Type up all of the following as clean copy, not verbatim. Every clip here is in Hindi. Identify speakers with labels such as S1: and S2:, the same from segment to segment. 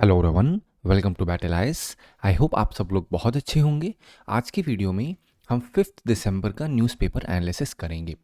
S1: Hello everyone, welcome to Battle Eyes. I hope आप सब लोग बहुत अच्छे होंगे। आज की वीडियो में हम 5 दिसंबर का न्यूज़पेपर एनालिसिस करेंगे।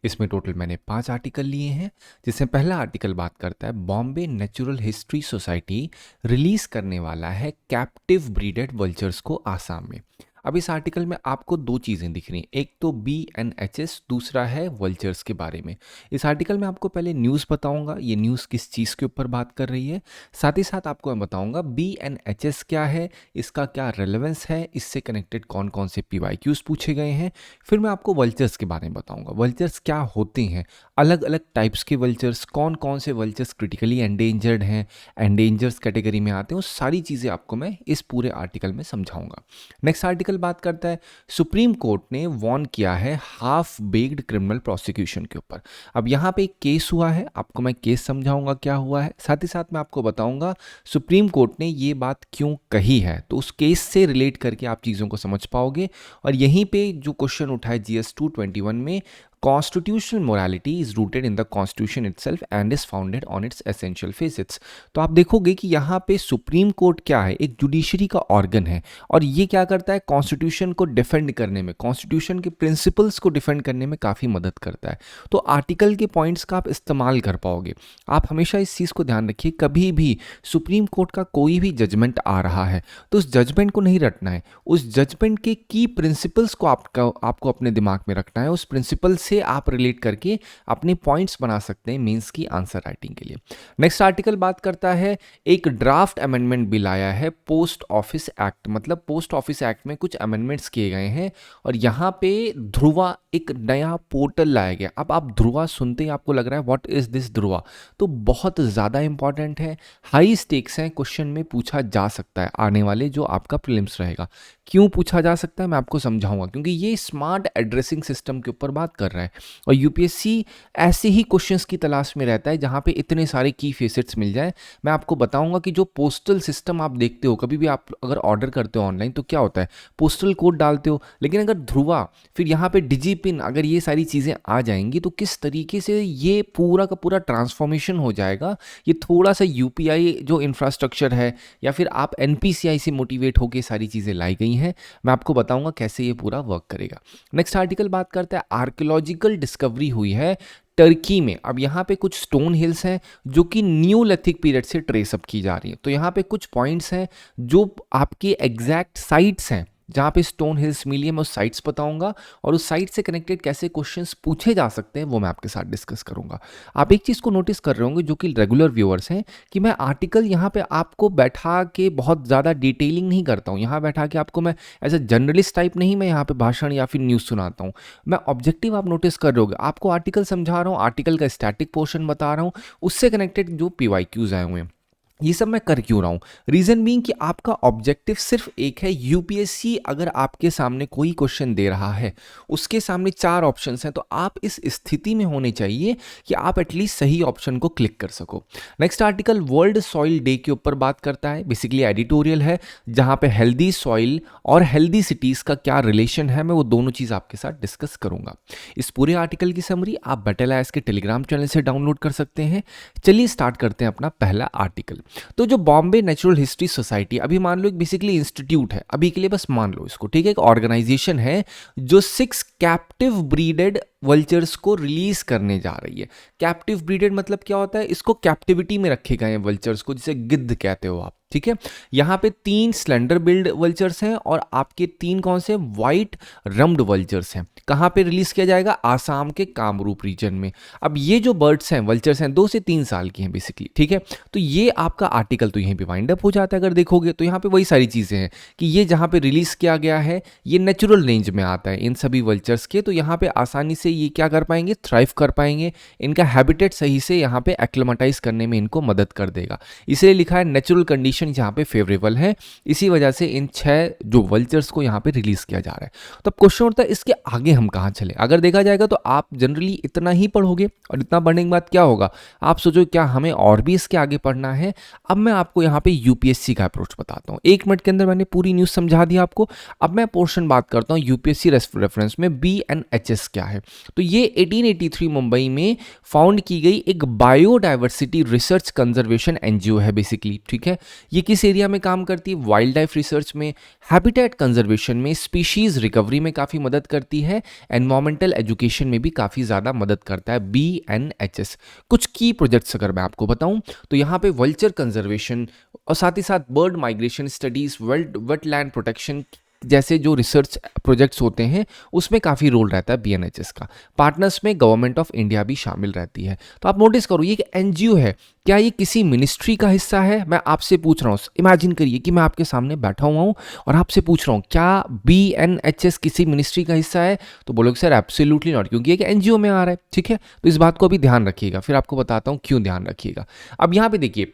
S1: इसमें टोटल मैंने 5 आर्टिकल लिए हैं, जिसमें पहला आर्टिकल बात करता है Bombay Natural History society release करने वाला है कैप्टिव ब्रीडेड वल्चर्स को आसाम में। अब इस आर्टिकल में आपको दो चीज़ें दिख रही हैं, एक तो BNHS, दूसरा है वल्चर्स के बारे में। इस आर्टिकल में आपको पहले न्यूज़ बताऊंगा, ये न्यूज़ किस चीज़ के ऊपर बात कर रही है। साथ ही साथ आपको मैं बताऊंगा BNHS क्या है, इसका क्या रेलेवेंस है, इससे कनेक्टेड कौन कौन से PYQs पूछे गए हैं। फिर मैं आपको वल्चर्स के बारे में बताऊंगा, वल्चर्स क्या होते हैं, अलग अलग टाइप्स के वल्चर्स, कौन कौन से वल्चर्स क्रिटिकली एंडेंजर्ड हैं, एंडेंजर्स कैटेगरी में आते हैं, वो सारी चीज़ें आपको मैं इस पूरे आर्टिकल में समझाऊंगा। नेक्स्ट आर्टिकल बात करता है सुप्रीम कोर्ट ने वॉर्न किया है हाफ बेक्ड क्रिमिनल प्रोसिक्यूशन के ऊपर। अब यहाँ पे एक केस हुआ है, आपको मैं केस समझाऊंगा क्या हुआ है, साथ ही साथ मैं आपको बताऊंगा सुप्रीम कोर्ट ने ये बात क्यों कही है, तो उस केस से रिलेट करके आप चीज़ों को समझ पाओगे। और यहीं पे जो क्वेश्चन उठा है GS 221 में, constitutional morality is rooted in the constitution itself and is founded on it's essential facets. तो आप देखोगे कि यहाँ पे सुप्रीम कोर्ट क्या है, एक जुडिशरी का ऑर्गन है, और ये क्या करता है, कॉन्स्टिट्यूशन को डिफेंड करने में, कॉन्स्टिट्यूशन के प्रिंसिपल्स को डिफेंड करने में काफ़ी मदद करता है। तो आर्टिकल के पॉइंट्स का आप इस्तेमाल कर पाओगे। आप हमेशा इस चीज़ को ध्यान रखिए, कभी भी सुप्रीम कोर्ट का कोई भी जजमेंट आ रहा है तो उस जजमेंट को नहीं रटना है, उस जजमेंट के की प्रिंसिपल्स को आपको अपने दिमाग में रखना है। उस प्रिंसिपल से आप रिलेट करके अपने पॉइंट्स बना सकते हैं मेंस की आंसर राइटिंग के लिए। नेक्स्ट आर्टिकल बात करता है एक ड्राफ्ट अमेंडमेंट बिल आया है पोस्ट ऑफिस एक्ट, मतलब पोस्ट ऑफिस एक्ट में कुछ अमेंडमेंट्स किए गए हैं, और यहाँ पे ध्रुवा एक नया पोर्टल लाया गया। अब आप ध्रुवा सुनते ही आपको लग रहा है व्हाट इज दिस ध्रुवा, तो बहुत ज़्यादा इंपॉर्टेंट है, हाई स्टेक्स हैं, क्वेश्चन में पूछा जा सकता है आने वाले जो आपका प्रीलिम्स रहेगा। क्यों पूछा जा सकता है मैं आपको समझाऊंगा, क्योंकि ये स्मार्ट एड्रेसिंग सिस्टम के ऊपर बात कर रहा है, और यूपीएससी ऐसे ही क्वेश्चंस की तलाश में रहता है जहाँ पे इतने सारे की फेसेट्स मिल जाए। मैं आपको बताऊंगा कि जो पोस्टल सिस्टम आप देखते हो, कभी भी आप अगर ऑर्डर करते हो ऑनलाइन तो क्या होता है, पोस्टल कोड डालते हो, लेकिन अगर ध्रुवा फिर यहाँ पे डिजिपिन, अगर ये सारी चीज़ें आ जाएंगी तो किस तरीके से ये पूरा का पूरा ट्रांसफॉर्मेशन हो जाएगा। ये थोड़ा सा यूपीआई जो इंफ्रास्ट्रक्चर है, या फिर आप एनपीसीआई से मोटिवेट होकर सारी चीज़ें लाई गई हैं, मैं आपको बताऊंगा कैसे ये पूरा वर्क करेगा। नेक्स्ट आर्टिकल बात करता है आर्कियोलॉजिकल डिस्कवरी हुई है टर्की में। अब यहाँ पे कुछ स्टोन हिल्स हैं जो कि न्यूलिथिक पीरियड से ट्रेस अप की जा रही है, तो यहाँ पे कुछ पॉइंट्स हैं जो आपके एग्जैक्ट साइट्स हैं जहाँ पे स्टोन हिल्स मिली है, मैं उस साइट्स बताऊंगा, और उस साइट से कनेक्टेड कैसे क्वेश्चंस पूछे जा सकते हैं वो मैं आपके साथ डिस्कस करूंगा। आप एक चीज़ को नोटिस कर रहे होंगे जो कि रेगुलर व्यूअर्स हैं, कि मैं आर्टिकल यहाँ पे आपको बैठा के बहुत ज़्यादा डिटेलिंग नहीं करता हूँ, यहाँ बैठा के आपको मैं एज ए जर्नलिस्ट टाइप नहीं मैं यहाँ पे भाषण या फिर न्यूज़ सुनाता हूँ। मैं ऑब्जेक्टिव आप नोटिस कर रहे होगे, आपको आर्टिकल समझा रहा हूँ, आर्टिकल का स्टैटिक पोर्शन बता रहा हूँ, उससे कनेक्टेड जो PYQs आए हुए हैं। ये सब मैं कर क्यों रहा हूँ, रीज़न बीइंग कि आपका ऑब्जेक्टिव सिर्फ एक है। यूपीएससी अगर आपके सामने कोई क्वेश्चन दे रहा है, उसके सामने 4 ऑप्शंस हैं, तो आप इस स्थिति में होने चाहिए कि आप एटलीस्ट सही ऑप्शन को क्लिक कर सको। Next article world soil day के ऊपर बात करता है, बेसिकली एडिटोरियल है जहाँ पे हेल्दी सॉइल और हेल्दी सिटीज़ का क्या रिलेशन है, मैं वो दोनों चीज़ आपके साथ डिस्कस करूँगा। इस पूरे आर्टिकल की समरी आप बैटल आइस के टेलीग्राम चैनल से डाउनलोड कर सकते हैं। चलिए स्टार्ट करते हैं अपना पहला आर्टिकल। तो जो बॉम्बे नेचुरल हिस्ट्री सोसाइटी, अभी मान लो एक बेसिकली इंस्टीट्यूट है, अभी के लिए बस मान लो इसको, ठीक है, एक ऑर्गेनाइजेशन है जो 6 कैप्टिव ब्रीडेड वल्चर्स को रिलीज करने जा रही है। कैप्टिव ब्रीडेड मतलब क्या होता है, इसको कैप्टिविटी में रखे गए हैं वल्चर्स को, जिसे गिद्ध कहते हो आप, ठीक है। यहाँ पे 3 स्लेंडर बिल्ड वल्चर्स हैं और आपके 3 कौन से वाइट रम्ड वल्चर्स हैं। कहाँ पे रिलीज किया जाएगा, आसाम के कामरूप रीजन में। अब ये जो बर्ड्स हैं, वल्चर्स हैं, 2 से 3 साल की हैं बेसिकली, ठीक है। तो ये आपका आर्टिकल तो यहीं पे वाइंड अप हो जाता है। अगर देखोगे तो यहाँ पे वही सारी चीज़ें हैं कि ये जहाँ पे रिलीज किया गया है ये नेचुरल रेंज में आता है इन सभी वल्चर्स के, तो यहाँ पे आसानी से ये क्या कर पाएंगे, थ्राइव कर पाएंगे, इनका हैबिटेट सही से यहाँ पे एक्लेमेटाइज करने में इनको मदद कर देगा। इसलिए लिखा है नेचुरल कंडीशन यहाँ पे फेवरेबल है, इसी वजह से इन 6 जो वल्चर्स को यहाँ पे रिलीज किया जा रहा है। तो अब क्वेश्चन उठता है इसके आगे हम कहाँ चले। अगर देखा जाएगा तो आप जनरली इतना ही पढ़ोगे, और इतना पढ़ने के बाद क्या होगा, आप सोचो क्या हमें और भी इसके आगे पढ़ना है। अब मैं आपको यहाँ पे यूपीएससी का अप्रोच बताता हूँ। 1 मिनट के अंदर मैंने पूरी न्यूज़ समझा दी आपको। अब मैं पोर्शन बात करता हूँ यूपीएससी रेफरेंस में BNHS क्या है। तो ये 1883 मुंबई में फाउंड की गई एक बायोडाइवर्सिटी रिसर्च कंजर्वेशन NGO है बेसिकली, ठीक है। ये किस एरिया में काम करती है? वाइल्ड लाइफ रिसर्च में, हैबिटेट कंजर्वेशन में, स्पीशीज रिकवरी में काफ़ी मदद करती है, एनवायरमेंटल एजुकेशन में भी काफ़ी ज़्यादा मदद करता है BNHS। कुछ की प्रोजेक्ट्स अगर मैं आपको बताऊं तो यहाँ पे वल्चर कंजर्वेशन और साथ ही साथ bird migration studies, wetland protection जैसे जो रिसर्च प्रोजेक्ट्स होते हैं उसमें काफ़ी रोल रहता है BNHS का। पार्टनर्स में गवर्नमेंट ऑफ इंडिया भी शामिल रहती है। तो आप नोटिस करो ये एक NGO है, क्या ये किसी मिनिस्ट्री का हिस्सा है? मैं आपसे पूछ रहा हूँ, इमेजिन करिए कि मैं आपके सामने बैठा हुआ हूँ और आपसे पूछ रहा हूँ क्या BNHS किसी मिनिस्ट्री का हिस्सा है? तो बोलोगे सर एब्सोल्युटली नॉट, क्योंकि एक NGO में आ रहा है। ठीक है, तो इस बात को अभी ध्यान रखिएगा, फिर आपको बताता हूँ क्यों ध्यान रखिएगा। अब यहाँ पे देखिए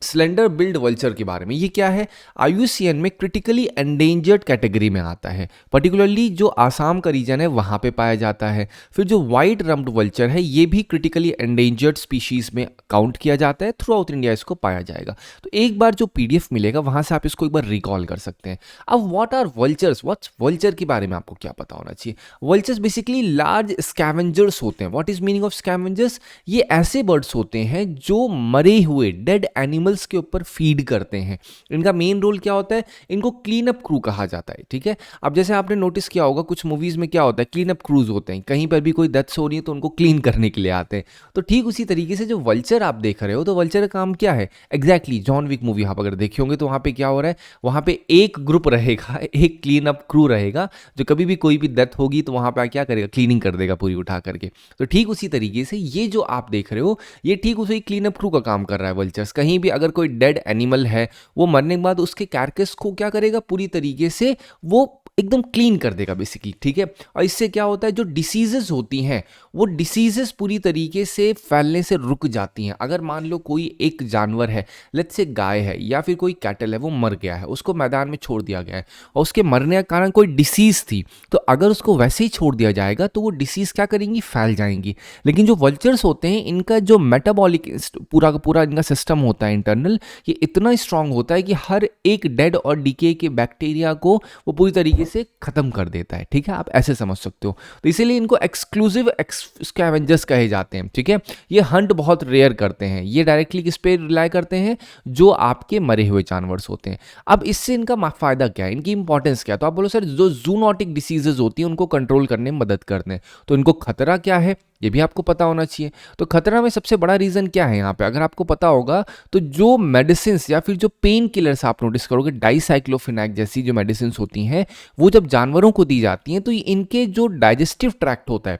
S1: स्लेंडर बिल्ड वल्चर के बारे में, ये क्या है? IUCN में क्रिटिकली एंडेंजर्ड कैटेगरी में आता है, पर्टिकुलरली जो आसाम का रीजन है वहाँ पे पाया जाता है। फिर जो वाइट रम्प्ड वल्चर है ये भी क्रिटिकली एंडेंजर्ड स्पीशीज में काउंट किया जाता है, थ्रू आउट इंडिया इसको पाया जाएगा। तो एक बार जो PDF मिलेगा वहाँ से आप इसको एक बार रिकॉल कर सकते हैं। अब what are vultures? What's vulture के बारे में आपको क्या पता होना चाहिए? वल्चर्स बेसिकली लार्ज स्कैवेंजर्स होते हैं। What is meaning of scavengers? ये ऐसे बर्ड्स होते हैं जो मरे हुए डेड एनिमल्स के ऊपर फीड करते हैं। इनका मेन रोल क्या होता है? इनको क्लीन अप क्रू कहा जाता है। ठीक है, अब जैसे आपने नोटिस किया होगा कुछ मूवीज में क्या होता है, क्लीन अप क्रूज होते हैं, कहीं पर भी कोई डेथ्स हो रही है तो उनको क्लीन करने के लिए आते हैं। तो ठीक उसी तरीके से जो वल्चर आप देख रहे हो, तो वल्चर का काम क्या है एग्जैक्टली? जॉन विक मूवी आप अगर देखे होंगे तो वहां पे क्या हो रहा है, वहां पे एक ग्रुप रहेगा, एक क्लीन अप क्रू रहेगा जो कभी भी कोई भी डेथ होगी तो वहां पे क्या करेगा, क्लीनिंग कर देगा पूरी उठा करके। तो ठीक उसी तरीके से ये जो आप देख रहे हो ये ठीक उसी क्लीन अप क्रू का काम कर रहा है वल्चर्स। कहीं भी अगर कोई डेड एनिमल है वो मरने के बाद उसके कैरकेस को क्या करेगा, पूरी तरीके से वो एकदम क्लीन कर देगा बेसिकली। ठीक है, और इससे क्या होता है जो डिसीजेस होती हैं वो डिसीजेस पूरी तरीके से फैलने से रुक जाती हैं। अगर मान लो कोई एक जानवर है, लेट्स से गाय है या फिर कोई कैटल है, वो मर गया है, उसको मैदान में छोड़ दिया गया है और उसके मरने का कारण कोई डिसीज थी, तो अगर उसको वैसे ही छोड़ दिया जाएगा तो वो डिसीज क्या करेंगी, फैल जाएंगी। लेकिन जो वल्चर्स होते हैं इनका जो मेटाबॉलिक पूरा का पूरा इनका सिस्टम होता है इंटरनल, ये इतना स्ट्रांग होता है कि हर एक डेड और डीके के बैक्टीरिया को वो पूरी तरीके से खत्म कर देता है। ठीक है, आप ऐसे समझ सकते हो। तो इसीलिए इनको एक्सक्लूसिव स्कैवेंजर्स कहे जाते हैं। ठीक है, ये हंट बहुत रेयर करते हैं, ये डायरेक्टली किस पे रिलाई करते हैं, जो आपके मरे हुए जानवर होते हैं। अब इससे इनका फायदा क्या है, इनकी इंपॉर्टेंस क्या है? तो आप बोलो सर जो जूनोटिक डिसीजेज होती हैं उनको कंट्रोल करने में मदद करते हैं। तो इनको खतरा क्या है ये भी आपको पता होना चाहिए। तो खतरा में सबसे बड़ा रीजन क्या है यहाँ पे, अगर आपको पता होगा तो जो मेडिसिन या फिर जो पेन किलर्स आप नोटिस करोगे, डाइसाइक्लोफिनैक जैसी जो मेडिसिन होती हैं वो जब जानवरों को दी जाती हैं तो इनके जो डाइजेस्टिव ट्रैक्ट होता है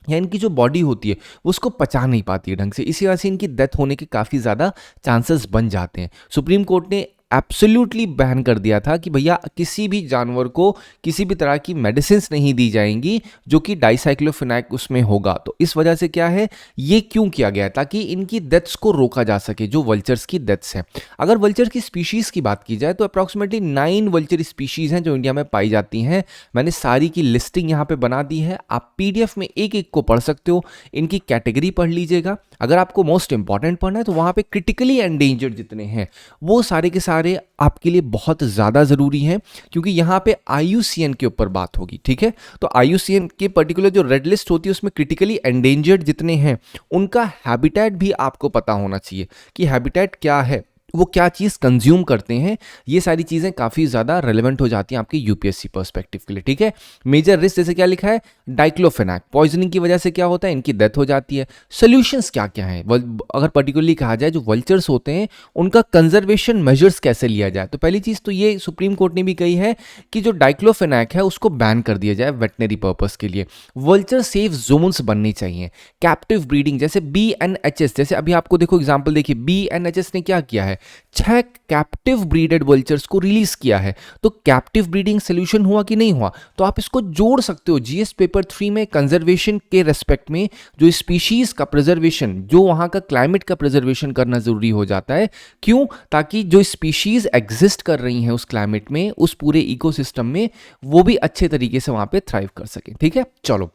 S1: या इनकी जो बॉडी होती है वो उसको पचा नहीं पाती है ढंग से, इसी वजह से इनकी डेथ होने के काफ़ी ज़्यादा चांसेस बन जाते हैं। सुप्रीम कोर्ट ने एब्सोल्युटली बैन कर दिया था कि भैया किसी भी जानवर को किसी भी तरह की मेडिसिन नहीं दी जाएंगी जो कि डाइसाइक्लोफिनैक उसमें होगा। तो इस वजह से क्या है, ये क्यों किया गया, ताकि इनकी डेथ्स को रोका जा सके, जो वल्चर्स की डेथ्स हैं। अगर वल्चर की स्पीशीज़ की बात की जाए तो अप्रॉक्सीमेटली 9 वल्चर स्पीशीज़ हैं जो इंडिया में पाई जाती हैं। मैंने सारी की लिस्टिंग यहाँ पे बना दी है, आप PDF में एक एक को पढ़ सकते हो, इनकी कैटेगरी पढ़ लीजिएगा। अगर आपको मोस्ट इंपॉर्टेंट पढ़ना है तो वहाँ पे क्रिटिकली एंडेंजर्ड जितने हैं वो सारे के सारे आपके लिए बहुत ज़्यादा ज़रूरी हैं, क्योंकि यहाँ पे IUCN के ऊपर बात होगी। ठीक है, तो IUCN के पर्टिकुलर जो रेड लिस्ट होती है उसमें क्रिटिकली एंडेंजर्ड जितने हैं उनका हैबिटेट भी आपको पता होना चाहिए कि हैबिटेट क्या है, वो क्या चीज़ कंज्यूम करते हैं। ये सारी चीज़ें काफ़ी ज़्यादा रेलेवेंट हो जाती हैं आपके UPSC पर्सपेक्टिव के लिए। ठीक है, मेजर रिस्क जैसे क्या लिखा है, डाइक्लोफेनाक पॉइजनिंग की वजह से क्या होता है, इनकी डेथ हो जाती है। सोल्यूशंस क्या क्या हैं, अगर पर्टिकुलरली कहा जाए जो वल्चर्स होते हैं उनका कंजर्वेशन मेजर्स कैसे लिया जाए, तो पहली चीज़ तो ये सुप्रीम कोर्ट ने भी कही है कि जो डाइक्लोफेनाक है उसको बैन कर दिया जाए वेटनरी पर्पज़ के लिए। वल्चर सेफ जोन्स बननी चाहिए। कैप्टिव ब्रीडिंग जैसे BNHS, जैसे अभी आपको देखो एग्जाम्पल देखिए, BNHS ने क्या किया है, 6 कैप्टिव ब्रीडेड वल्चर्स को रिलीज किया है। तो कैप्टिव ब्रीडिंग सोल्यूशन हुआ कि नहीं हुआ, तो आप इसको जोड़ सकते हो GS पेपर 3 में। कंजर्वेशन के रेस्पेक्ट में जो स्पीशीज का प्रिजर्वेशन, जो वहां का क्लाइमेट का प्रिजर्वेशन करना जरूरी हो जाता है। क्यों, ताकि जो स्पीशीज एग्जिस्ट कर रही हैं उस क्लाइमेट में, उस पूरे इकोसिस्टम में, वो भी अच्छे तरीके से वहां पे थ्राइव कर सके। ठीक है, चलो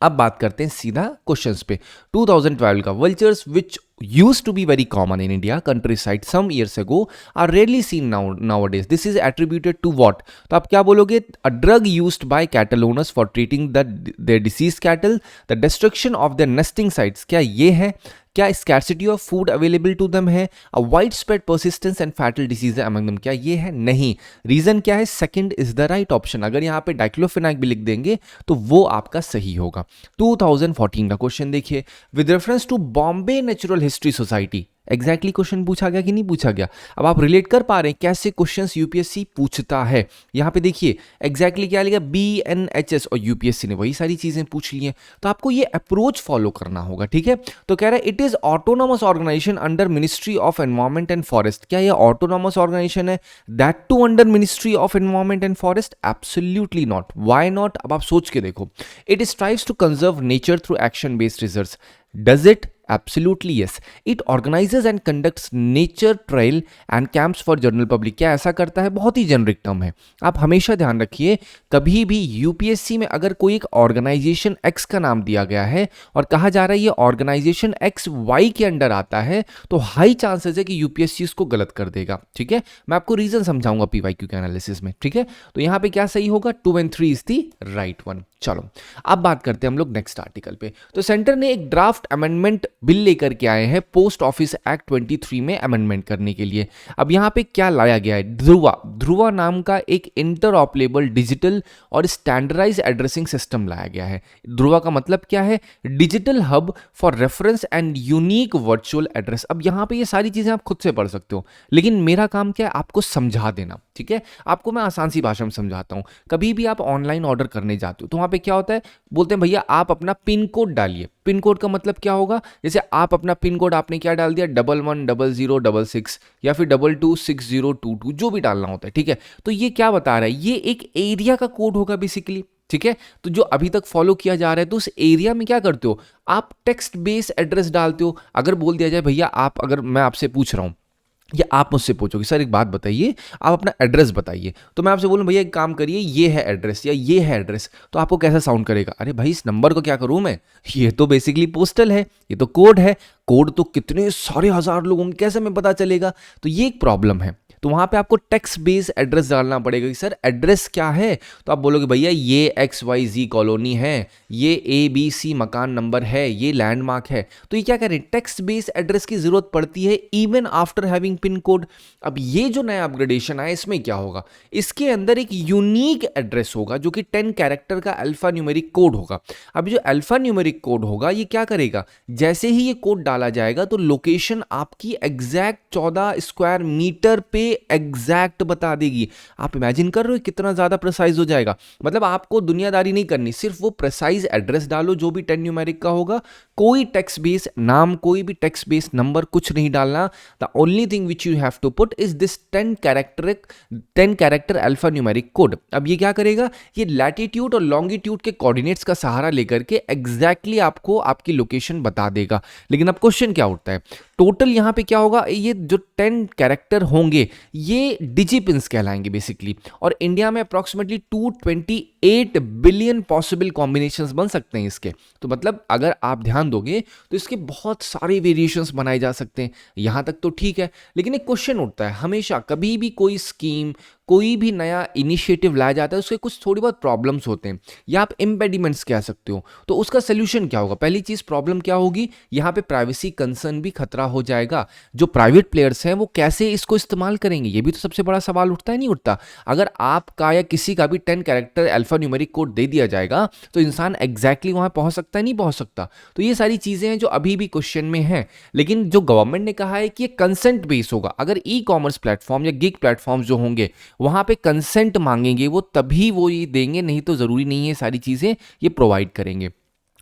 S1: अब बात करते हैं सीधा क्वेश्चंस पे। 2012 का, vultures which used to be very common in India countryside some years ago are rarely seen nowadays. This is attributed to what? तो आप क्या बोलोगे, a drug used by cattle owners for treating their diseased cattle, the destruction of their nesting sites। क्या ये है? क्या scarcity of food available to them है, a wide spread persistence and fatal disease among them, क्या ये है? नहीं। रीजन क्या है? Second is the right option. अगर यहाँ पे डाइक्लोफेनाक भी लिख देंगे तो वो आपका सही होगा। 2014 का क्वेश्चन देखिए, with reference to Bombay Natural History Society, exactly question पूछा गया कि नहीं पूछा गया? अब आप रिलेट कर पा रहे हैं कैसे क्वेश्चंस यूपीएससी पूछता है। यहाँ पे देखिए एग्जैक्टली क्या लिखा, BNHS, और यूपीएससी ने वही सारी चीजें पूछ ली हैं, तो आपको ये अप्रोच फॉलो करना होगा, ठीक है। तो कह रहा है it is autonomous organisation under ministry of environment and forest. क्या ये ऑटोनोमस ऑर्गेनाइजेशन है? That too under ministry of environment and forest? Absolutely not. Why not? अब आप सोच के देखो, it strives to conserve nature through action based research. Does it? Absolutely yes. It organizes and conducts nature trail and camps for general public. क्या ऐसा करता है? बहुत ही जेनरिक टर्म है, आप हमेशा ध्यान रखिए। कभी भी यूपीएससी में अगर कोई एक ऑर्गेनाइजेशन एक्स का नाम दिया गया है और कहा जा रहा है ये ऑर्गेनाइजेशन एक्स वाई के अंडर आता है, तो हाई चांसेस है कि यूपीएससी इसको गलत कर देगा, ठीक है। मैं आपको रीजन समझाऊंगा पीवाईक्यू के एनालिसिस में, ठीक है। तो यहां पे क्या सही होगा? 2 and 3 is the right one. चलो अब बात करते हैं हम लोग नेक्स्ट आर्टिकल पे। तो सेंटर ने एक ड्राफ्ट अमेंडमेंट बिल लेकर के आए हैं पोस्ट ऑफिस एक्ट 23 में अमेंडमेंट करने के लिए। अब यहाँ पे क्या लाया गया है? ध्रुवा नाम का एक इंटरऑपरेबल डिजिटल और स्टैंडर्डाइज एड्रेसिंग सिस्टम लाया गया है। ध्रुवा का मतलब क्या है? Digital hub for reference and unique virtual address. अब यहाँ पे ये सारी चीजें आप खुद से पढ़ सकते हो, लेकिन मेरा काम क्या है? आपको समझा देना, ठीक है। आपको मैं आसान सी भाषा में समझाता हूँ। कभी भी आप ऑनलाइन ऑर्डर करने जाते हो तो वहाँ पे क्या होता है, बोलते हैं भैया आप अपना पिन कोड डालिए। पिन कोड का मतलब क्या होगा? जैसे आप अपना पिन कोड आपने क्या डाल दिया, 110066 या फिर 226022, जो भी डालना होता है, ठीक है। तो ये क्या बता रहा है? ये एक एरिया का कोड होगा बेसिकली, ठीक है। तो जो अभी तक फॉलो किया जा रहा है, तो उस एरिया में क्या करते हो आप? टेक्स्ट बेस एड्रेस डालते हो। अगर बोल दिया जाए भैया आप, अगर मैं आपसे पूछ रहा हूं या आप मुझसे पूछोगे सर एक बात बताइए, आप अपना एड्रेस बताइए, तो मैं आपसे बोलूं भैया एक काम करिए ये है एड्रेस या ये है एड्रेस, तो आपको कैसा साउंड करेगा? अरे भाई इस नंबर को क्या करूं मैं, ये तो बेसिकली पोस्टल है, ये तो कोड है। कोड तो कितने सारे हजार लोगों को कैसे में पता चलेगा? तो ये एक प्रॉब्लम है। तो वहां पे आपको टेक्स्ट बेस एड्रेस डालना पड़ेगा कि सर एड्रेस क्या है, तो आप बोलोगे भैया ये XYZ कॉलोनी है, ये ABC मकान नंबर है, ये लैंडमार्क है। तो ये क्या करें? टेक्स्ट बेस एड्रेस की जरूरत पड़ती है even after having pin code. अब ये जो नया अपग्रेडेशन आया इसमें क्या होगा? इसके अंदर एक यूनिक एड्रेस होगा जो कि 10 कैरेक्टर का अल्फा न्यूमेरिक कोड होगा। अब जो अल्फा न्यूमेरिक कोड होगा ये क्या करेगा? जैसे ही ये कोड डाला जाएगा तो लोकेशन आपकी एग्जैक्ट 14 स्क्वायर मीटर पे एग्जैक्ट बता देगी। आप इमेजिन कर रहे हो कितना ज्यादा प्रिसाइज हो जाएगा। मतलब आपको दुनियादारी नहीं करनी, सिर्फ वो प्रिसाइज एड्रेस डालो जो भी 10 न्यूमेरिक का होगा, कोई टेक्स्ट बेस नाम, कोई भी टेक्स्ट बेस नंबर कुछ नहीं डालना। The only thing which you have to put is this 10 character alpha numeric code. अब ये क्या करेगा? ये लैटिट्यूड और लॉन्गिट्यूड के कोऑर्डिनेट्स का सहारा लेकर के एग्जैक्टली आपको आपकी लोकेशन बता देगा। लेकिन अब क्वेश्चन क्या उठता है? टोटल यहां पे क्या होगा? ये जो 10 कैरेक्टर होंगे ये डिजिपिन्स कहलाएंगे बेसिकली, और इंडिया में अप्रॉक्सिमेटली 228 बिलियन पॉसिबल कॉम्बिनेशंस बन सकते हैं इसके। तो मतलब अगर आप ध्यान दोगे तो इसके बहुत सारे वेरिएशंस बनाए जा सकते हैं। यहां तक तो ठीक है, लेकिन एक क्वेश्चन उठता है हमेशा, कभी भी कोई स्कीम, कोई भी नया इनिशिएटिव लाया जाता है उसके कुछ थोड़ी बहुत प्रॉब्लम्स होते हैं या आप इम्पेडिमेंट्स कह सकते हो। तो उसका सोल्यूशन क्या होगा? पहली चीज प्रॉब्लम क्या होगी? यहाँ पे प्राइवेसी कंसर्न भी खतरा हो जाएगा। जो प्राइवेट प्लेयर्स हैं वो कैसे इसको इस्तेमाल करेंगे, ये भी तो सबसे बड़ा सवाल उठता है, नहीं उठता? अगर आपका या किसी का भी 10 कैरेक्टर अल्फा न्यूमेरिक कोड दे दिया जाएगा तो इंसान एग्जैक्टली वहां पहुंच सकता है, नहीं पहुंच सकता। तो ये सारी चीजें हैं जो अभी भी क्वेश्चन में है। लेकिन जो गवर्नमेंट ने कहा है कि ये कंसेंट बेस होगा। अगर ई कॉमर्स प्लेटफॉर्म या गिग प्लेटफॉर्म जो होंगे वहां पे कंसेंट मांगेंगे वो, तभी वो ये देंगे, नहीं तो जरूरी नहीं है सारी चीजें ये प्रोवाइड करेंगे।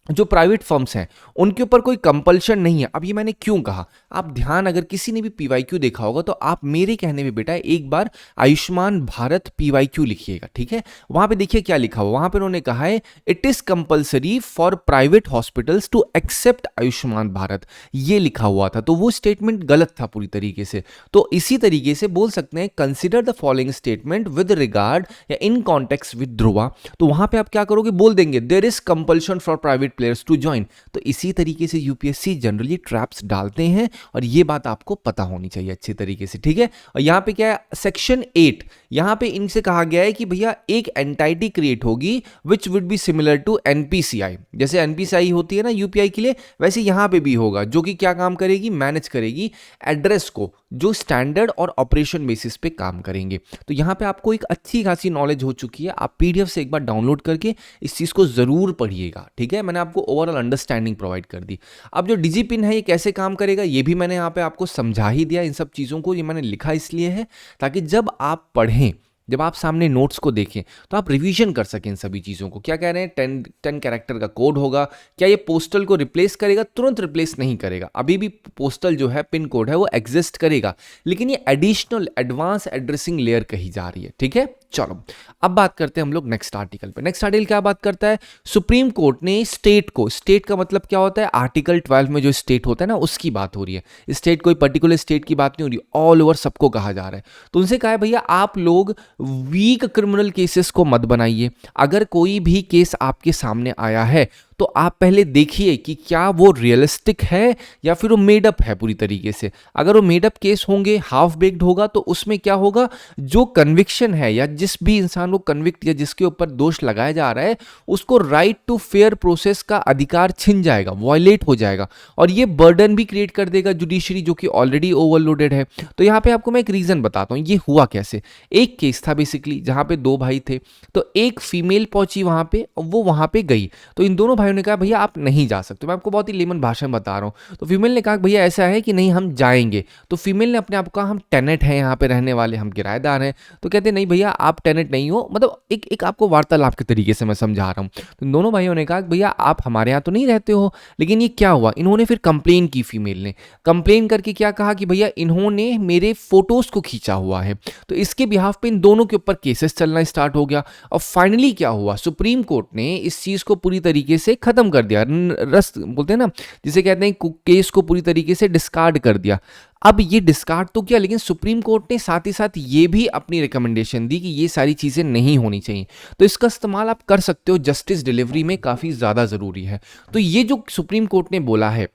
S1: जो प्राइवेट फर्म्स हैं उनके ऊपर कोई कंपल्शन नहीं है। अब ये मैंने क्यों कहा? आप ध्यान, अगर किसी ने भी पीवाईक्यू देखा होगा तो आप मेरे कहने में बेटा एक बार आयुष्मान भारत पीवाईक्यू लिखिएगा, ठीक है। वहां पे देखिए क्या लिखा हुआ, वहां पे उन्होंने कहा है it is compulsory for private hospitals to accept Ayushman Bharat, ये लिखा हुआ था। तो वो स्टेटमेंट गलत था पूरी तरीके से। तो इसी तरीके से बोल सकते हैं consider the following statement with regard या इन कॉन्टेक्स्ट विद ध्रुवा। तो वहां पे आप क्या करोगे? बोल देंगे there is compulsion for private players to join. तो इसी तरीके से यूपीएससी जनरली ट्रैप्स डालते हैं और ये बात आपको पता होनी चाहिए अच्छे तरीके से, ठीक है। और यहाँ पे क्या है, सेक्शन 8, यहाँ पे इनसे कहा गया है कि भैया एक एंटाइटी क्रिएट होगी which would be similar to NPCI. जैसे एनपीसीआई होती है ना यूपीआई के लिए, वैसे यहाँ पे भी होगा, जो कि क्या काम करेगी, मैनेज करेगी एड्रेस को, जो स्टैंडर्ड और ऑपरेशन बेसिस पे काम करेंगे। तो यहाँ पे आपको एक अच्छी खासी नॉलेज हो चुकी है। आप पीडीएफ से एक बार डाउनलोड करके इस चीज़ को ज़रूर पढ़िएगा, ठीक है। मैंने आपको ओवरऑल अंडरस्टैंडिंग प्रोवाइड कर दी। अब जो डिजिपिन है ये कैसे काम करेगा ये भी मैंने यहाँ पे आपको समझा ही दिया। इन सब चीज़ों को ये मैंने लिखा इसलिए है ताकि जब आप पढ़ें, जब आप सामने नोट्स को देखें तो आप रिवीजन कर सकें इन सभी चीज़ों को। क्या कह रहे हैं, 10 कैरेक्टर का कोड होगा। क्या ये पोस्टल को रिप्लेस करेगा? तुरंत रिप्लेस नहीं करेगा। अभी भी पोस्टल जो है पिन कोड है वो एग्जिस्ट करेगा, लेकिन ये एडिशनल एडवांस एड्रेसिंग लेयर कही जा रही है, ठीक है। चलो अब बात करते हैं हम लोग नेक्स्ट आर्टिकल पे। नेक्स्ट आर्टिकल क्या बात करता है, सुप्रीम कोर्ट ने स्टेट को, स्टेट का मतलब क्या होता है, आर्टिकल 12 में जो स्टेट होता है ना उसकी बात हो रही है। स्टेट कोई पर्टिकुलर स्टेट की बात नहीं हो रही, ऑल ओवर सबको कहा जा रहा है। तो उनसे कहा है भैया आप लोग वीक क्रिमिनल केसेस को मत बनाइए। अगर कोई भी केस आपके सामने आया है तो आप पहले देखिए कि क्या वो रियलिस्टिक है या फिर वो मेडअप है पूरी तरीके से। अगर वो मेडअप केस होंगे, हाफ बेक्ड होगा, तो उसमें क्या होगा, जो कन्विक्शन है या जिस भी इंसान को कन्विक्ट या जिसके ऊपर दोष लगाया जा रहा है उसको राइट टू फेयर प्रोसेस का अधिकार छिन जाएगा, वॉयलेट हो जाएगा, और ये बर्डन भी क्रिएट कर देगा जुडिशरी जो कि ऑलरेडी ओवरलोडेड है। तो यहाँ पे आपको मैं एक रीजन बताता हूँ ये हुआ कैसे। एक केस था बेसिकली जहाँ पे 2 भाई थे, तो एक फीमेल पहुंची वहां पे, वो वहां पे गई, तो इन दोनों भाइयों ने कहा भैया आप नहीं जा सकते। मैं आपको बहुत ही लेमन भाषा में बता रहा हूँ। तो फीमेल ने कहा भैया ऐसा है कि नहीं हम जाएंगे। तो फीमेल ने अपने आप को कहा हम टेनेंट हैं यहाँ पे रहने वाले, हम किराएदार हैं। तो कहते नहीं भैया आप टेनेंट नहीं हो, मतलब एक आपको वार्तालाप के तरीके से मैं समझा रहा हूँ। तो दोनों भाइयों ने कहा भैया आप हमारे यहाँ तो नहीं रहते हो। लेकिन ये क्या हुआ, इन्होंने फिर कंप्लेन की, फीमेल ने कंप्लेन करके क्या कहा कि भैया इन्होंने मेरे फोटोज को खींचा हुआ है। तो इसके बिहाफ पे इन दोनों के ऊपर केसेस चलना स्टार्ट हो गया। और फाइनली क्या हुआ, सुप्रीम कोर्ट ने इस चीज को पूरी तरीके से खत्म कर दिया, रस्त बोलते हैं ना जिसे कहते हैं, केस को पूरी तरीके से डिस्कार्ड कर दिया। अब ये डिस्कार्ड तो किया, लेकिन सुप्रीम कोर्ट ने साथ ही साथ ये भी अपनी रिकमेंडेशन दी कि ये सारी चीजें नहीं होनी चाहिए। तो इसका इस्तेमाल आप कर सकते हो, जस्टिस डिलीवरी में काफी ज्यादा जरूरी है। तो ये जो सुप्रीम कोर्ट ने बोला है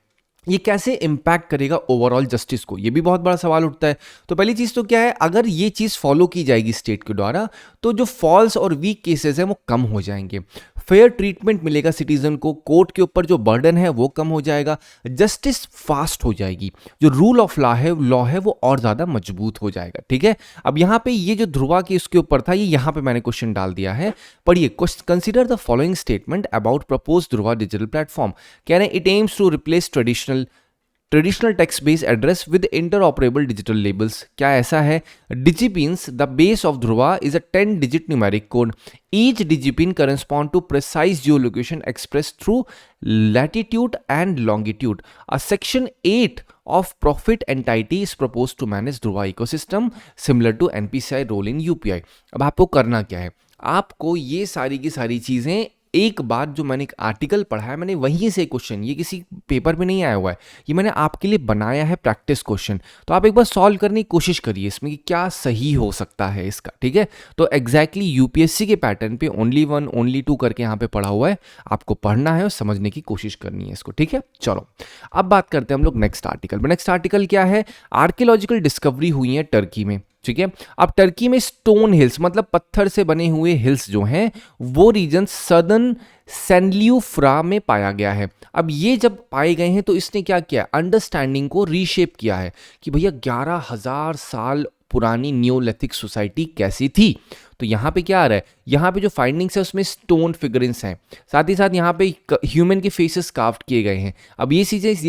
S1: ये कैसे इंपैक्ट करेगा ओवरऑल जस्टिस को, ये भी बहुत बड़ा सवाल उठता है। तो पहली चीज तो क्या है, अगर ये चीज फॉलो की जाएगी स्टेट के द्वारा तो जो फॉल्स और वीक केसेस हैं वो कम हो जाएंगे, फेयर ट्रीटमेंट मिलेगा सिटीजन को, कोर्ट के ऊपर जो बर्डन है वो कम हो जाएगा, जस्टिस फास्ट हो जाएगी, जो रूल ऑफ लॉ है वो और ज्यादा मजबूत हो जाएगा, ठीक है। अब यहाँ पे ये जो ध्रुवा के उसके ऊपर था, ये यहाँ पे मैंने क्वेश्चन डाल दिया है, पढ़िए। Consider the following statement about propose Dhruva digital platform. कह रहे हैं it aims to replace traditional text based address with interoperable digital labels. क्या ऐसा है, digipins the base of Dhruva is a 10 digit numeric code. Each digipin correspond to precise geolocation express through latitude and longitude. A section 8 of profit entity is proposed to manage Dhruva ecosystem similar to NPCI role in UPI। अब आपको करना क्या है, आपको ये सारी की सारी चीजें एक बार, जो मैंने एक आर्टिकल पढ़ा है मैंने वहीं से क्वेश्चन, ये किसी पेपर में नहीं आया हुआ है, ये मैंने आपके लिए बनाया है प्रैक्टिस क्वेश्चन। तो आप एक बार सॉल्व करने की कोशिश करिए इसमें कि क्या सही हो सकता है इसका, ठीक है। तो एग्जैक्टली यूपीएससी के पैटर्न पे ओनली 1 ओनली 2 करके यहाँ पे पढ़ा हुआ है, आपको पढ़ना है और समझने की कोशिश करनी है इसको, ठीक है। चलो अब बात करते हैं हम लोग नेक्स्ट आर्टिकल में। नेक्स्ट आर्टिकल क्या है, आर्कियोलॉजिकल डिस्कवरी हुई है टर्की में, ठीक है। अब टर्की में स्टोन हिल्स मतलब पत्थर से बने हुए हिल्स जो हैं वो रीजन सदर्न सैंडल्यूफ्रा में पाया गया है। अब ये जब पाए गए हैं तो इसने क्या किया, अंडरस्टैंडिंग को रीशेप किया है कि भैया 11,000 साल पुरानी नियोलिथिक सोसाइटी कैसी थी। तो यहाँ पे क्या आ रहा है, यहाँ पे जो फाइंडिंग्स है उसमें स्टोन फिगरिंग्स हैं, साथ ही साथ यहाँ पे ह्यूमन के फेसेस कार्व्ड किए गए हैं। अब ये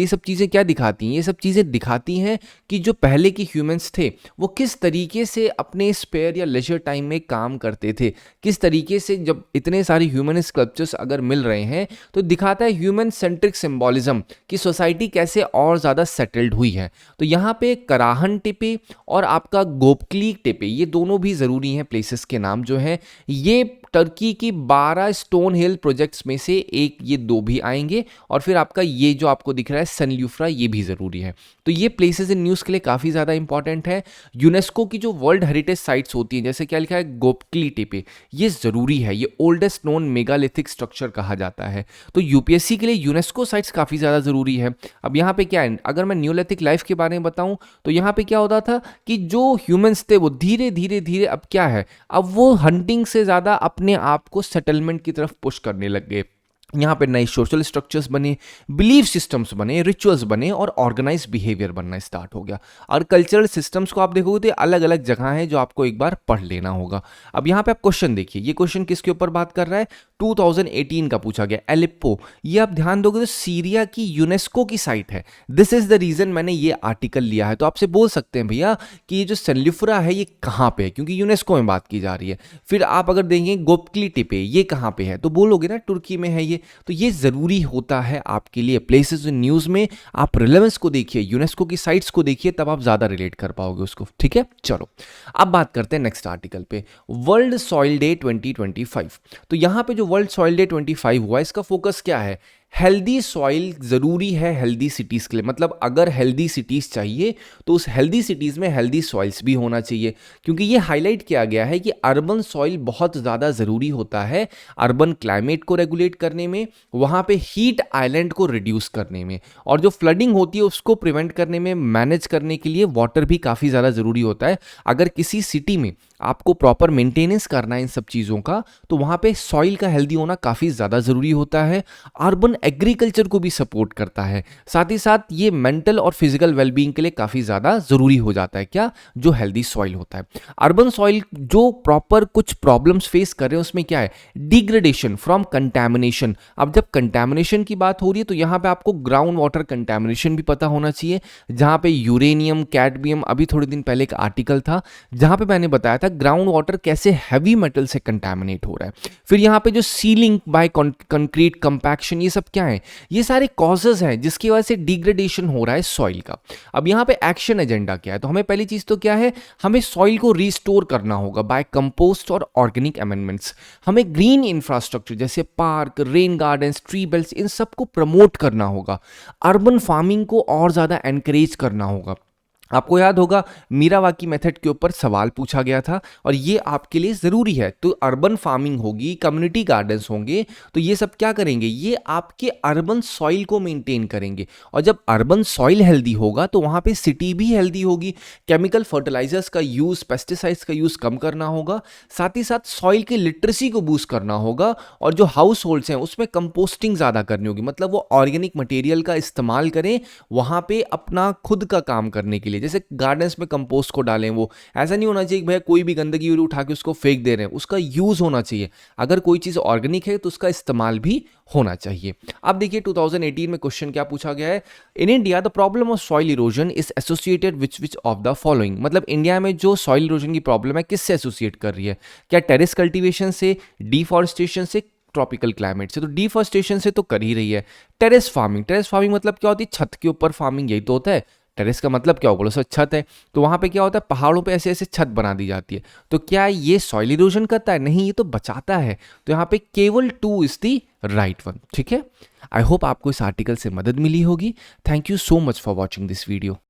S1: सब चीज़ें क्या दिखाती हैं, ये सब चीज़ें दिखाती हैं कि जो पहले के ह्यूमंस थे वो किस तरीके से अपने स्पेयर या लेजर टाइम में काम करते थे, किस तरीके से। जब इतने सारे ह्यूमन स्कल्पचर्स अगर मिल रहे हैं तो दिखाता है ह्यूमन सेंट्रिक सिम्बॉलिज्म कि सोसाइटी कैसे और ज़्यादा सेटल्ड हुई है। तो यहाँ पे कराहन टेपे और आपका गोपक्ली टेपे, ये दोनों भी ज़रूरी हैं प्लेसेस के नाम जो हैं। ये टर्की की 12 स्टोन हिल प्रोजेक्ट्स में से एक ये 2 भी आएंगे, और फिर आपका ये जो आपको दिख रहा है सनल्यूफ्रा, ये भी ज़रूरी है। तो ये प्लेसेस इन न्यूज़ के लिए काफ़ी ज़्यादा इंपॉर्टेंट है। यूनेस्को की जो वर्ल्ड हेरिटेज साइट्स होती हैं, जैसे क्या लिखा है गोबकली टेपे, ये ज़रूरी है। ये ओल्डेस्ट नोन मेगालिथिक स्ट्रक्चर कहा जाता है। तो यूपीएससी के लिए यूनेस्को साइट्स काफ़ी ज़्यादा ज़रूरी है। अब यहाँ पे क्या है, अगर मैं न्यूलिथिक लाइफ के बारे में बताऊँ तो यहाँ पे क्या होता था कि जो ह्यूमंस थे वो धीरे धीरे धीरे अब क्या है, अब वो हंटिंग से ज़्यादा अपने आप को सेटलमेंट की तरफ पुश करने लग गए। यहाँ पे नए सोशल स्ट्रक्चर्स बने, बिलीफ सिस्टम्स बने, रिचुअल्स बने और ऑर्गेनाइज बिहेवियर बनना स्टार्ट हो गया। और कल्चरल सिस्टम्स को आप देखोगे तो अलग अलग जगह हैं जो आपको एक बार पढ़ लेना होगा। अब यहाँ पे आप क्वेश्चन देखिए, ये क्वेश्चन किसके ऊपर बात कर रहा है, 2018 का पूछा गया, एलिप्पो। ये आप ध्यान दोगे तो सीरिया की यूनेस्को की साइट है। दिस इज द रीजन मैंने ये आर्टिकल लिया है। तो आपसे बोल सकते हैं भैया कि ये जो सनल्यूफ्रा है ये कहाँ पे है, क्योंकि यूनेस्को में बात की जा रही है। फिर आप अगर देखेंगे गोबकली टेपे, ये कहाँ पे है, तो बोलोगे ना तुर्की में है ये। तो ये ज़रूरी होता है आपके लिए। प्लेसेस इन न्यूज़ में आप रिलेवेंस को देखिए, यूनेस्को की साइट्स को देखिए, तब आप ज़्यादा रिलेट कर पाओगे उसको। ठीक है, चलो अब बात करते हैं नेक्स्ट आर्टिकल पे, वर्ल्ड सॉइल डे 2025। तो यहाँ पे जो वर्ल्ड सॉइल डे 25 हुआ, इसका फोकस क्या है, हेल्दी सॉइल ज़रूरी है हेल्दी सिटीज़ के लिए। मतलब अगर हेल्दी सिटीज़ चाहिए तो उस हेल्दी सिटीज़ में हेल्दी सॉइल्स भी होना चाहिए, क्योंकि ये हाईलाइट किया गया है कि अर्बन सॉइल बहुत ज़्यादा ज़रूरी होता है अर्बन क्लाइमेट को रेगुलेट करने में, वहाँ पे हीट आइलैंड को रिड्यूस करने में, और जो फ्लडिंग होती है उसको प्रिवेंट करने में, मैनेज करने के लिए वाटर भी काफ़ी ज़्यादा ज़रूरी होता है। अगर किसी सिटी में आपको प्रॉपर मेंटेनेंस करना है इन सब चीज़ों का, तो वहाँ पे सॉइल का हेल्दी होना काफ़ी ज़्यादा ज़रूरी होता है। अर्बन एग्रीकल्चर को भी सपोर्ट करता है, साथ ही साथ ये मेंटल और फिजिकल वेलबींग के लिए काफ़ी ज़्यादा ज़रूरी हो जाता है, क्या, जो हेल्दी सॉइल होता है। अर्बन सॉइल जो प्रॉपर कुछ प्रॉब्लम्स फेस कर रहे हैं उसमें क्या है, डिग्रेडेशन फ्रॉम कंटैमिनेशन। अब जब कंटैमिनेशन की बात हो रही है तो यहाँ पे आपको ग्राउंड वाटर कंटैमिनेशन भी पता होना चाहिए, जहाँ पे यूरेनियम, कैडमियम, अभी थोड़े दिन पहले एक आर्टिकल था जहाँ पे मैंने बताया था ग्राउंड वाटर कैसे हैवी मेटल से कंटैमिनेट हो रहा है। फिर यहाँ पे जो सीलिंग बाय कंक्रीट कंपैक्शन, ये सब क्या है, ये सारे कॉजेज हैं जिसकी वजह से डिग्रेडेशन हो रहा है सॉइल का। अब यहाँ पे एक्शन एजेंडा क्या है, तो हमें पहली चीज तो क्या है, हमें सॉइल को रिस्टोर करना होगा बाय कंपोस्ट और ऑर्गेनिक अमेंडमेंट्स। हमें ग्रीन इंफ्रास्ट्रक्चर जैसे park, rain gardens, tree belts, इन सबको प्रमोट करना होगा। अर्बन फार्मिंग को और ज्यादा एनकरेज करना होगा। आपको याद होगा मीरावाकी मेथड के ऊपर सवाल पूछा गया था और ये आपके लिए ज़रूरी है। तो अर्बन फार्मिंग होगी, कम्युनिटी गार्डन्स होंगे, तो ये सब क्या करेंगे, ये आपके अर्बन सॉइल को मेंटेन करेंगे। और जब अर्बन सॉइल हेल्दी होगा तो वहाँ पे सिटी भी हेल्दी होगी। केमिकल फर्टिलाइजर्स का यूज़, पेस्टिसाइड्स का यूज़ कम करना होगा, साथ ही साथ सॉइल की लिटरेसी को बूस्ट करना होगा। और जो हाउस होल्ड्स हैं उसमें कंपोस्टिंग ज़्यादा करनी होगी, मतलब वो ऑर्गेनिक मटेरियल का इस्तेमाल करें वहाँ पे अपना खुद का काम करने के लिए। जैसे गार्डन्स में कंपोस्ट को डालें, वो ऐसा नहीं होना चाहिए कि भैया कोई भी गंदगी उठा के उसको फेंक दे रहे हैं, उसका यूज होना चाहिए। अगर कोई चीज ऑर्गेनिक है तो उसका इस्तेमाल भी होना चाहिए। अब देखिए 2018 में क्वेश्चन क्या पूछा गया है, in India the problem of soil erosion is associated which of the following. मतलब इंडिया में जो सॉइल इरोजन की प्रॉब्लम है किससे एसोसिएट कर रही है, क्या टेरेस कल्टीवेशन से, डिफॉरेस्टेशन से, ट्रॉपिकल क्लाइमेट से। तो डिफॉरेस्टेशन से तो कर ही रही है। टेरेस फार्मिंग मतलब क्या होती है, छत के ऊपर फार्मिंग, यही तो होता है। टेरेस का मतलब क्या होगा, सर छत है, तो वहाँ पे क्या होता है, पहाड़ों पे ऐसे ऐसे छत बना दी जाती है। तो क्या ये सॉइल इरोजन करता है, नहीं, ये तो बचाता है। तो यहाँ पे केवल 2 इज द राइट वन। ठीक है, आई होप आपको इस आर्टिकल से मदद मिली होगी। Thank you so much for watching this video.